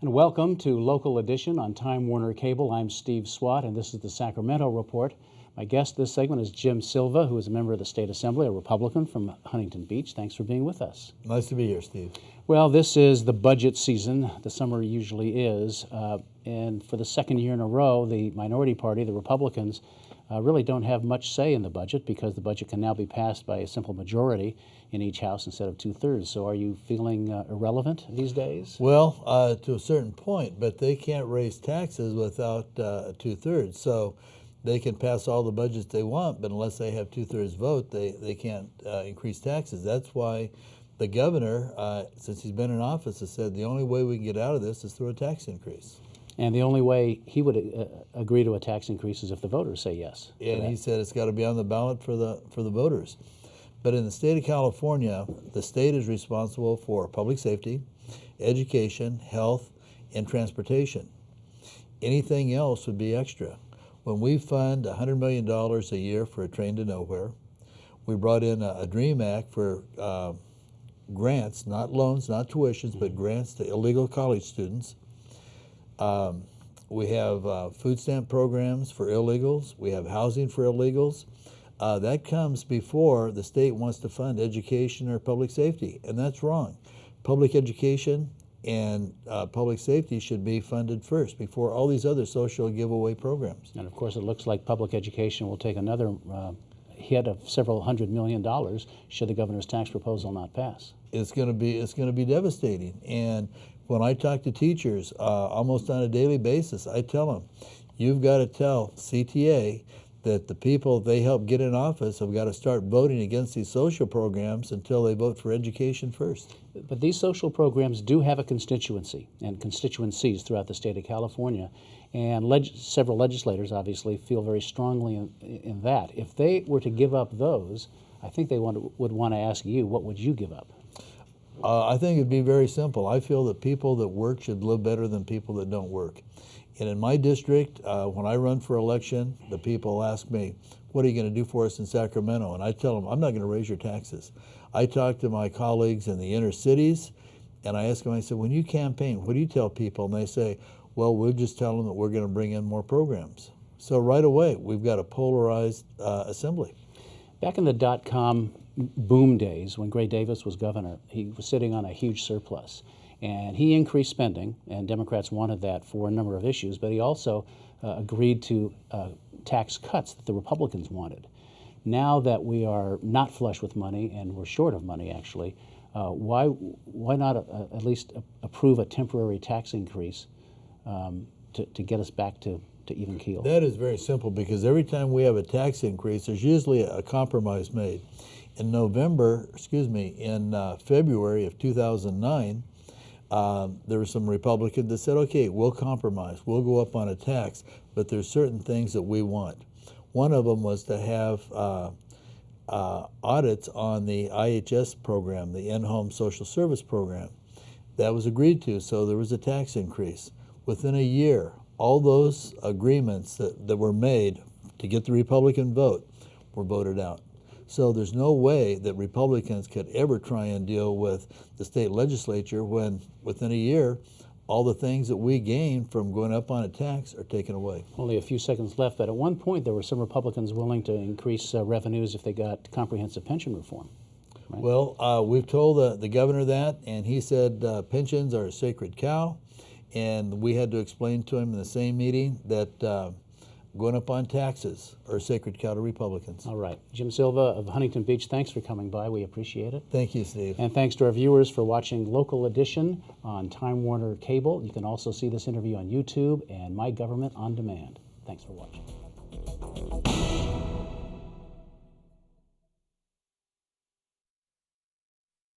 And welcome to Local Edition on Time Warner Cable. I'm Steve Swat, and this is the Sacramento Report. My guest this segment is Jim Silva, who is a member of the State Assembly, a Republican from Huntington Beach. Thanks for being with us. Nice to be here, Steve. Well, this is the budget season. The summer usually is. And for the second year in a row, the minority party, the Republicans, really don't have much say in the budget because the budget can now be passed by a simple majority in each house instead of 2/3. So are you feeling irrelevant these days? Well, to a certain point, but they can't raise taxes without 2/3. So they can pass all the budgets they want, but unless they have 2/3 vote, they can't increase taxes. That's why the governor, since he's been in office, has said the only way we can get out of this is through a tax increase. And the only way he would agree to a tax increase is if the voters say yes. And he said it's got to be on the ballot for the voters. But in the state of California, the state is responsible for public safety, education, health, and transportation. Anything else would be extra. When we fund $100 million a year for a train to nowhere, we brought in a DREAM Act for grants, not loans, not tuitions, but grants to illegal college students. We have food stamp programs for illegals. We have housing for illegals. That comes before the state wants to fund education or public safety, and that's wrong. Public education and public safety should be funded first before all these other social giveaway programs. And of course, it looks like public education will take another hit of several $100 million should the governor's tax proposal not pass. It's going to be devastating. And when I talk to teachers almost on a daily basis, I tell them, you've got to tell CTA that the people they help get in office have got to start voting against these social programs until they vote for education first. But these social programs do have a constituency and constituencies throughout the state of California, and several legislators obviously feel very strongly in that. If they were to give up those, I think they would want to ask you, what would you give up? I think it'd be very simple. I feel that people that work should live better than people that don't work. And in my district, when I run for election, the people ask me, what are you going to do for us in Sacramento? And I tell them, I'm not going to raise your taxes. I talk to my colleagues in the inner cities, and I ask them, I said, when you campaign, what do you tell people? And they say, well, we'll just tell them that we're going to bring in more programs. So right away, we've got a polarized assembly. Back in the dot-com boom days, when Gray Davis was governor, he was sitting on a huge surplus. And he increased spending, and Democrats wanted that for a number of issues, but he also agreed to tax cuts that the Republicans wanted. Now that we are not flush with money, and we're short of money actually, why not at least approve a temporary tax increase to get us back to even keel? That is very simple, because every time we have a tax increase, there's usually a compromise made. In February of 2009, there were some Republicans that said, okay, we'll compromise, we'll go up on a tax, but there's certain things that we want. One of them was to have audits on the IHS program, the in-home social service program. That was agreed to, so there was a tax increase. Within a year, all those agreements that were made to get the Republican vote were voted out. So there's no way that Republicans could ever try and deal with the state legislature when within a year, all the things that we gain from going up on a tax are taken away. Only a few seconds left, but at one point there were some Republicans willing to increase revenues if they got comprehensive pension reform. Right? Well, we've told the governor that, and he said pensions are a sacred cow, and we had to explain to him in the same meeting that going up on taxes are a sacred cow to Republicans. All right. Jim Silva of Huntington Beach, thanks for coming by. We appreciate it. Thank you, Steve. And thanks to our viewers for watching Local Edition on Time Warner Cable. You can also see this interview on YouTube and My Government on Demand. Thanks for watching.